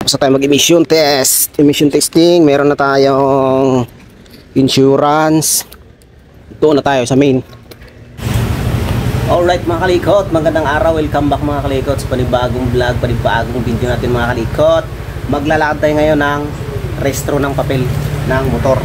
Tapos tayo mag-emission test. Emission testing. Meron na tayong insurance. Ito na tayo sa main. Alright mga kalikot, magandang araw. Welcome back mga kalikot sa panibagong vlog, panibagong video natin mga kalikot. Maglalakad tayo ngayon ng restro ng papel ng motor.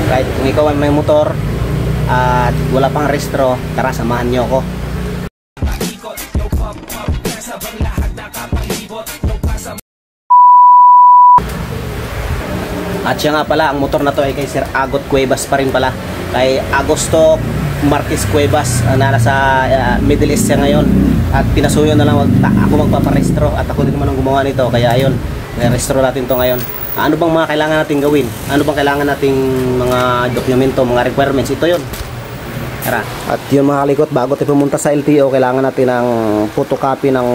Right, kung ikaw ay may motor at wala pang restro, tara samahan nyo ako. At siya nga pala, ang motor na to ay kay Sir Agot Cuevas pa rin pala. Kay Agosto Marquez Cuevas, nasa Middle East siya ngayon. At pinasuyo na lang ako magpaparestro. At ako din naman ang gumawa nito. Kaya ayun, restro natin to ngayon. Ano bang mga kailangan natin gawin? Ano bang kailangan nating mga dokumento, mga requirements? Ito yun. Tara. At yung mga kalikot, bago tayo pumunta sa LTO, kailangan natin ng photocopy ng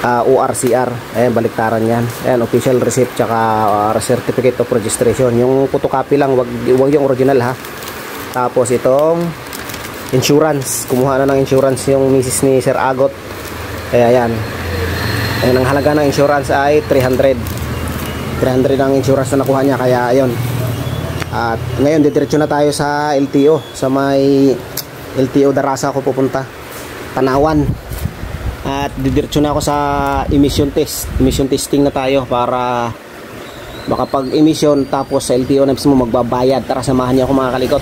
ORCR. Ayan, baliktaran yan. Ayan, official receipt tsaka certificate of registration. Yung photocopy lang, wag yung original ha. Tapos itong insurance. Kumuha na ng insurance yung misis ni Sir Agot. Ayan. Ayan, ang halaga ng insurance ay 300 ang insurance na nakuha niya. Kaya ayun. At ngayon, didiretso na tayo sa LTO. Sa may LTO Darasa ako pupunta. Tanawan. At didiretso na ako sa emission test. Emission testing na tayo para makapag-emission, tapos sa LTO na mismo magbabayad. Tara, samahan niyo ako mga kalikot.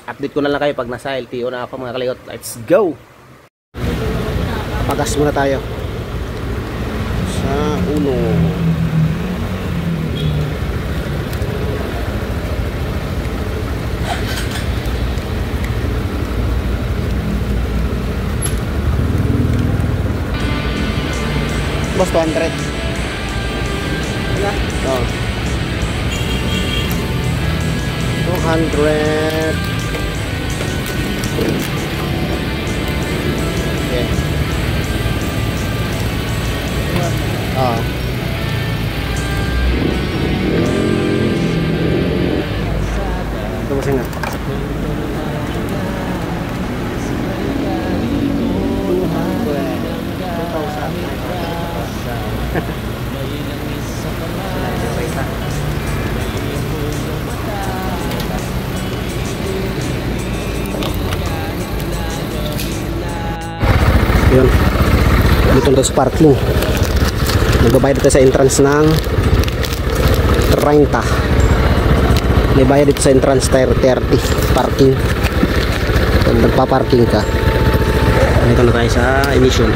Update ko na lang kayo pag nasa LTO na ako mga kalikot. Let's go! Pagas muna tayo sa uno. Bos 200. Wala? Oo. 200. Okay. Oo. Tubusin nga. Yun, dito na sa parking. Nagbabayad dito sa entrance ng 30. May bayad dito sa entrance 30 parking. Kung nagpa-parking ka. Dito na tayo sa emission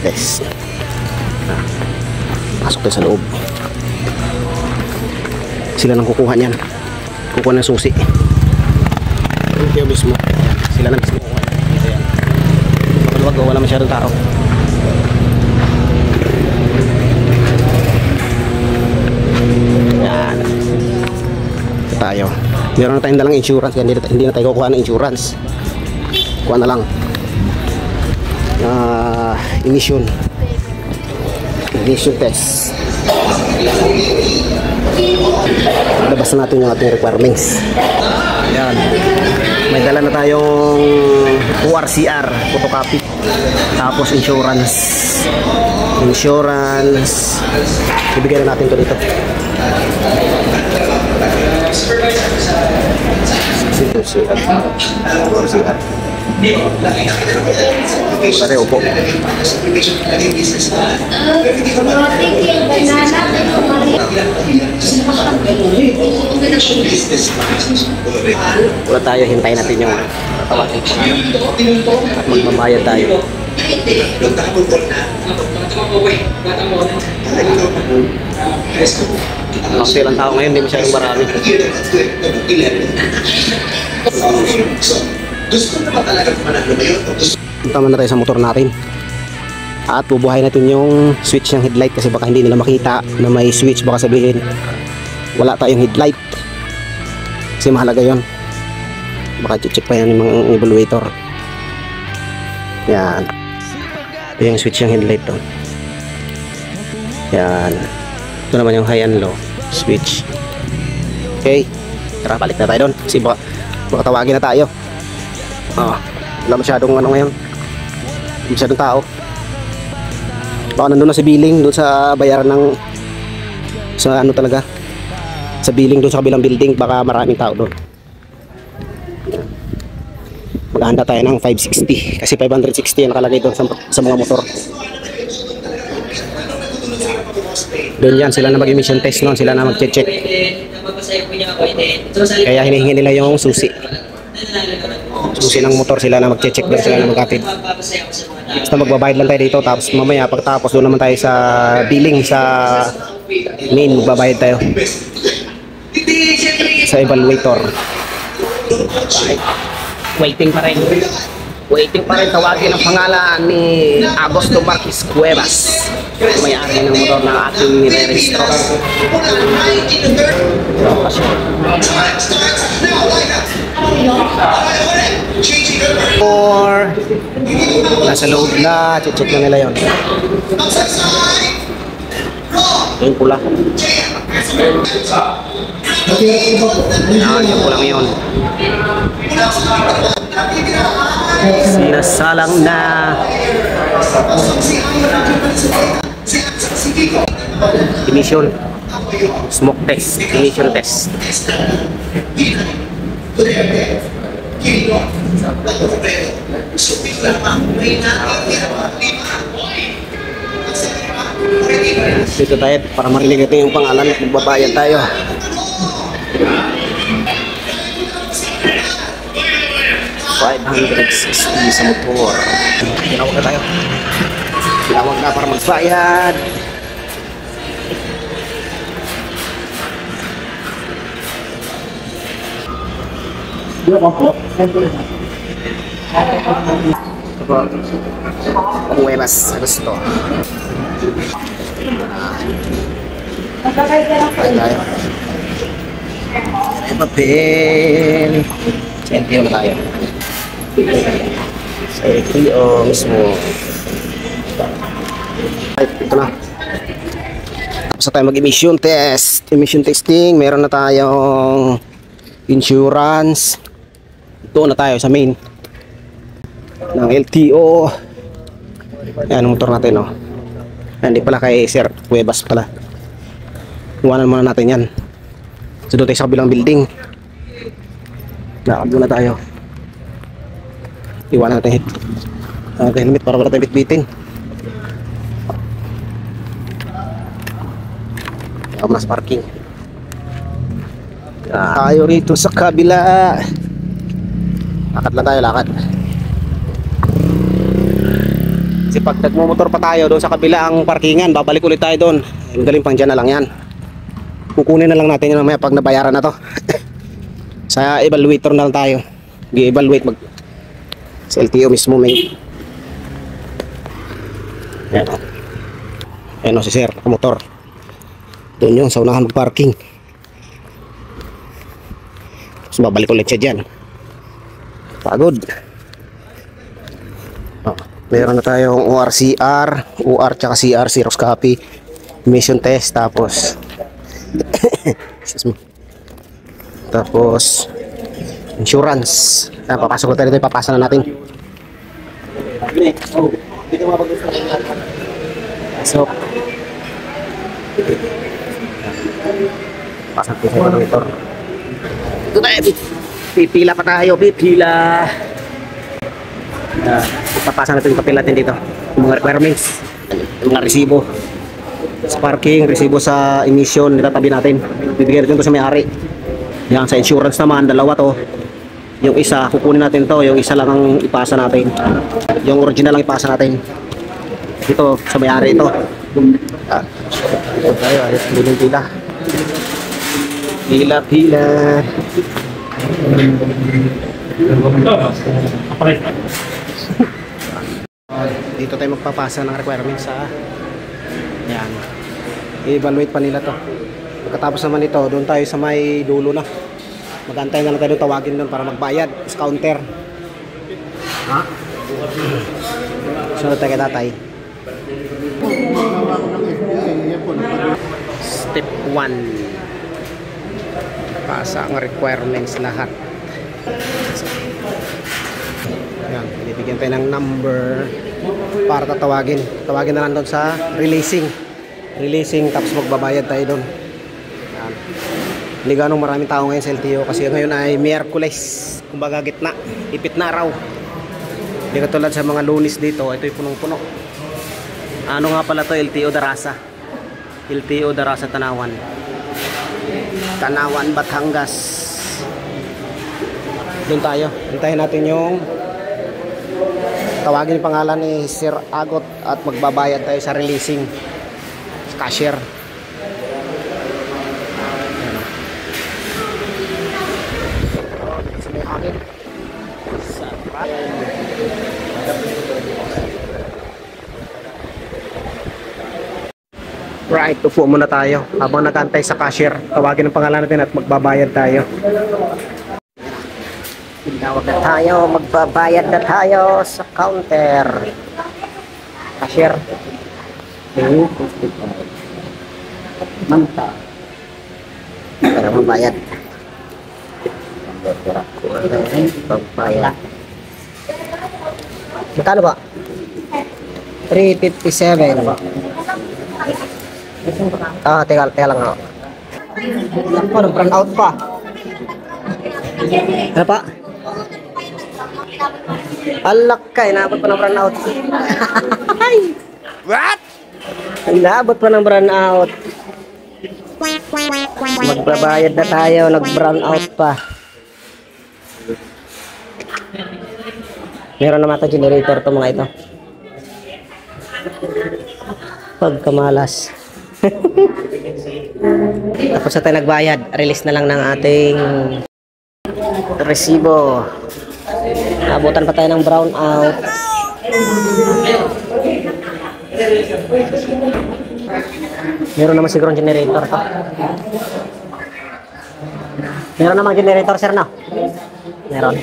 test. Pasok tayo sa loob. Sila nang kukuha niyan. Kukuha ng susi. Yung mismo. Sila nang mismo kukuha. Dito yan. Pagkaluwag, wala masyadong tao. Yan. Ito tayo. Meron na tayong dalang insurance. Hindi na tayo kukuha ng insurance. Kuha na lang. Emission test. Labas na natin yung ating requirements. Yan. May dala na tayong ORCR photocopy, tapos insurance. Ibigay na natin to dito. ORCR. Pareho po. Wala tayo, hintayin natin yung tawagin at magmamayad tayo. Kasi lang tao ngayon, hindi masyadong marami. Punta na tayo sa motor natin at bubuhay natin yung switch ng headlight, kasi baka hindi nila makita na may switch. Baka sabihin wala tayong headlight, kasi mahalaga yon. Baka check pa yan yung mga evaluator. Yan, ito yung switch ng headlight to. Yan, ito naman yung high and low switch. Okay, tara, balik na tayo doon kasi baka tawagin na tayo. Wala masyadong ano ngayon, masyadong tao. Baka nandun na si billing doon sa bayaran ng sa ano talaga sa billing doon sa kabilang building, baka maraming tao doon. Maghahanda tayo ng 560 kasi 560 ang nakalagay doon sa mga motor. Doon yan sila na mag-emission test noon, sila na mag-check. Kaya hinihingi nila yung susi ng motor, sila na mag-check doon, sila na mag-atid. Basta magbabayad lang tayo dito, tapos mamaya pagtapos doon naman tayo sa billing, sa main, magbabayad tayo sa evaluator. Waiting pa rin. Tawagin ang pangalan ni Agosto Marquez Cuevas, may-ari ng motor na ating nire-registro. Or nasa loob na, check na nila yun. Yung pula. Yung pulang yun. Sinasalang na emission smoke test, emission test. Dito tayo para marinig natin yung pangalan at magbabayad tayo. $560 sa motor. Tinawag na tayo. Tinawag na para magbayad. Cuevas, Agosto. Tayo. Papel. Sa LTO na tayo. Sa LTO mismo. Ay, ito na. Tapos na tayo mag-emission test. Emission testing. Meron na tayong insurance. Ito na tayo sa main ng LTO. Yan ang motor natin, oh. Hindi pala kay Sir Cuevas pala. Iwanan muna natin yan. So doon tayo sa kabilang building. Nakakad na tayo. Iwanan natin helmet para wala tayong bitbitin. Ako na sa parking. Tayo rito sa kabila. Lakad lang tayo, lakad. Kasi pag nagmumotor pa tayo doon sa kabila ang parkingan, babalik ulit tayo doon. Magaling pang dyan na lang yan. Kukunin na lang natin yun mamaya pag nabayaran na to. Sa evaluator na lang tayo. I-evaluate sa LTO mismo may. Ayan o si Sir, motor. Doon yun sa unahan mag-parking. Tapos babalik ulit siya dyan. Pagod. Meron na tayong ORCR, OR tsaka CR, Xerox copy, emission test, tapos excuse me. Tapos insurance. Papasok na tayo dito, ipapasa na natin. So pasok tayo sa evaluator. Ito tayo, pipila pa tayo, pipila. Papasa natin yung papel natin dito, yung mga requirements, yung mga resibo sa parking, resibo sa emission, nitatabi natin, bibigyan natin ito sa may-ari. Yan, sa insurance naman, dalawa to. Yung isa, kukunin natin to, yung isa lang ang ipasa natin, yung original lang ipasa natin ito sa may-ari ito. Ito tayo, ayos, pila dito tayo magpapasa ng requirements sa yan, i-evaluate pa nila to. Pagkatapos naman ito, doon tayo sa may dulo na, mag-antay na lang tayo, tawagin doon para magbayad sa counter. Sunod tayo kay tatay. Step 1, pasa ang requirements lahat. Yan, binibigyan tayo ng number para tatawagin. Tawagin na lang doon sa releasing. Releasing, tapos magbabayad tayo doon. Yan. Hindi ganong maraming tao ngayon sa LTO kasi ngayon ay Miyerkules. Kumbaga gitna, ipit na araw. Hindi katulad sa mga Lunes dito, ito yung punong-puno. Ano nga pala to? LTO Darasa. LTO Darasa Tanawan. Tanawan, Batangas. Doon tayo. Hintayin natin yung tawagin yung pangalan ni Sir Agot at magbabayad tayo sa releasing. Cashier. May hangin. Right, upo muna tayo habang nagantay sa cashier. Tawagin ang pangalan natin at magbabayad tayo. Tinawag na tayo, magbabayad na tayo sa counter. Cashier. Manta. Para mabayad. Pagbayad. Magkano ba? 357. Ah, teka lang ako. Ako, nag-run out pa. Ano pa? Alak ka, inaabot pa ng run out. What? Inaabot pa ng run out. Magbabayad na tayo, nag-brown out pa. Meron naman ito generator to mga ito. Pagkamalas. Tapos na tayo nagbayad, release na lang ng ating resibo. Abutan pa tayo ng brown out. Meron naman siguro generator to. Meron naman generator, sir, no? Meron.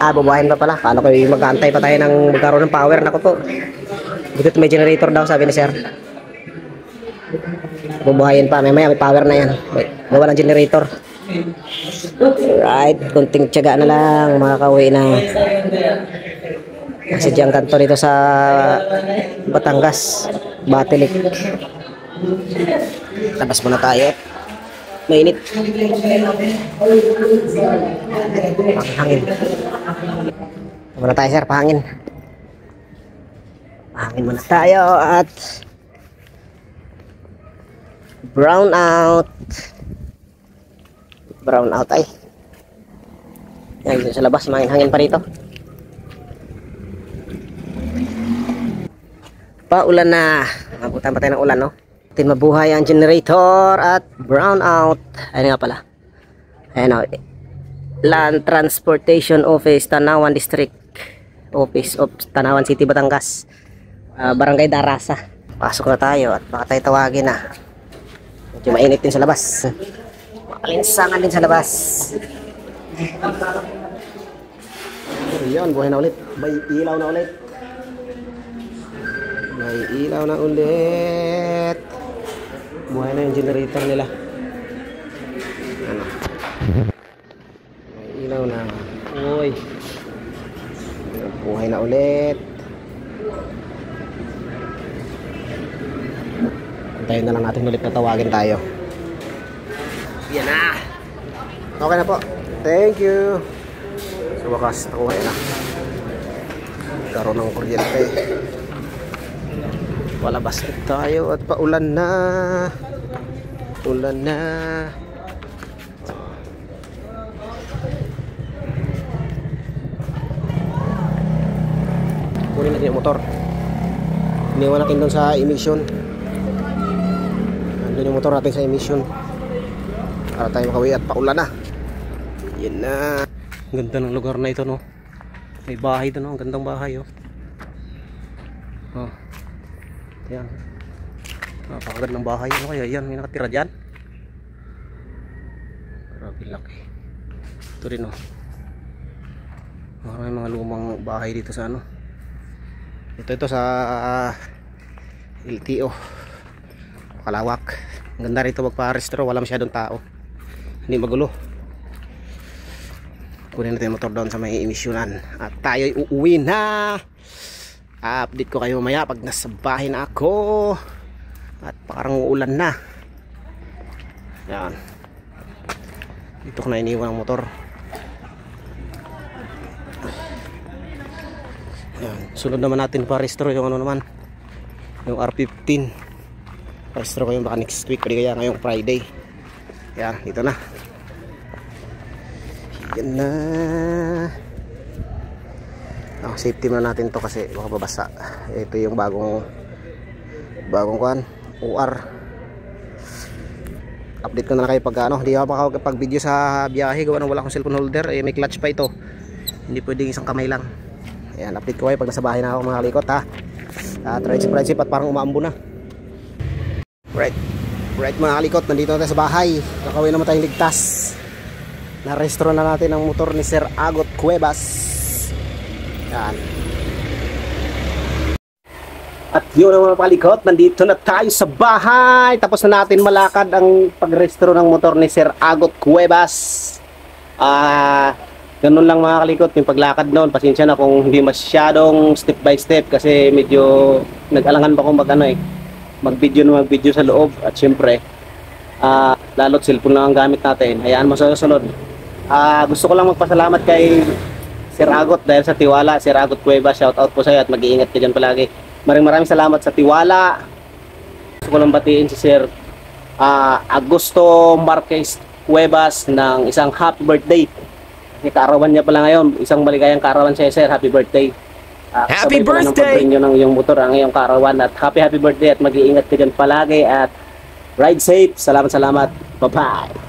Bubuhayin pa pala. Paano kayo mag-aantay pa tayo ng magkaroon ng power? Naku po. Butit may generator daw, sabi ni sir. Bubuhayin pa. May power na yan. Gawa ng generator. Right. Kunting tiyaga na lang. Makakauwi na. Kasi diyang kanto dito sa Batangas. Batilik. Labas muna tayo. Mainit. Hangin. Muna tayo, sir. Pahangin. Pahangin muna tayo at brown out. Brown out ay. Yan, dito sa labas. Hangin pa rito. Paulan na. Mabutan pa tayo ng ulan, no? Tin mabuhay ang generator at brown out. Ayun nga pala. Ayun o. Land Transportation Office, Tanawan District. Office of Tanawan City, Batangas. Barangay Darasa. Pasok na tayo at baka tayo tawagin na. Medyo mainit din sa labas. Makalinsangan din sa labas. Ayan, buhay na ulit. May ilaw na ulit. May ilaw na ulit. Buhay na yung generator nila. Ano? May ilaw na. Uy. Buhay na ulit. Antayin na lang natin ulit na tawagin tayo. Yan na. Okay na po. Thank you. Sa wakas, nakuha na. Karoon ng kuryente. Palabas tayo at paulan na. Ulan na. Kunin natin yung motor. Iniwan natin doon sa emission. Nandun yung motor natin sa emission. Para tayo makauwi at paulan na. Yan na. Ganda ng lugar na ito, no? May bahay doon, no? Ang gandang bahay, oh. Oh. Yan. Napakaganda ng bahay. Ano kaya yan? May nakatira dyan? Grabe laki. Ito rin, oh. Maraming mga lumang bahay dito sa ano. Ito sa LTO. Kalawak. Ang ganda rito magpa-restro. Wala masyadong tao. Hindi magulo. Kunin natin yung motor doon sa may emisyonan. At tayo'y uuwi na. Update ko kayo mamaya pag nasa bahay na ako. At parang uulan na. Yan. Dito ko na iniwan ang motor. Yan. Sunod naman natin pa-restore yung ano naman, yung R15. Restore ko yung baka next week, pwede kaya ngayong Friday. Yan, dito na. Yan na. Safety na natin to kasi baka babasa. Ito yung bagong kuan, OR. Update ko na kayo pag ano, hindi ako makakapag video sa biyahe gawa ng wala akong cellphone holder. May clutch pa ito. Hindi pwedeng isang kamay lang. Ayan, update ko kayo pag nasa bahay na ako mga kalikot ha. Friendship at parang umaambo na. Right mga kalikot, nandito na tayo sa bahay. Kakawin naman tayong ligtas. Na-restore na natin ang motor ni Sir Agot Cuevas. Yan. At yun mga kalikot, nandito na tayo sa bahay. Tapos na natin malakad ang pag-restore ng motor ni Sir Agot Cuevas. Ganun lang mga kalikot yung paglakad noon. Pasensya na kung hindi masyadong step by step kasi medyo nag-alangan pa akong mag-video sa loob. At syempre lalo't cellphone lang ang gamit natin. Hayaan mo sa susunod. Gusto ko lang magpasalamat kay Sir Agot dahil sa tiwala. Sir Agot Cuevas, shout out po sa iyo at mag-iingat ka dyan palagi. Maraming salamat sa tiwala. Gusto ko lang batiin si Sir Augusto Marquez Cuevas ng isang happy birthday. Kasi kaarawan niya pala ngayon. Isang maligayang kaarawan siya, Sir. Happy birthday. Happy birthday! Ng iyong motor ang iyong kaarawan. At happy birthday at mag-iingat ka dyan palagi at ride safe. Salamat. Bye-bye.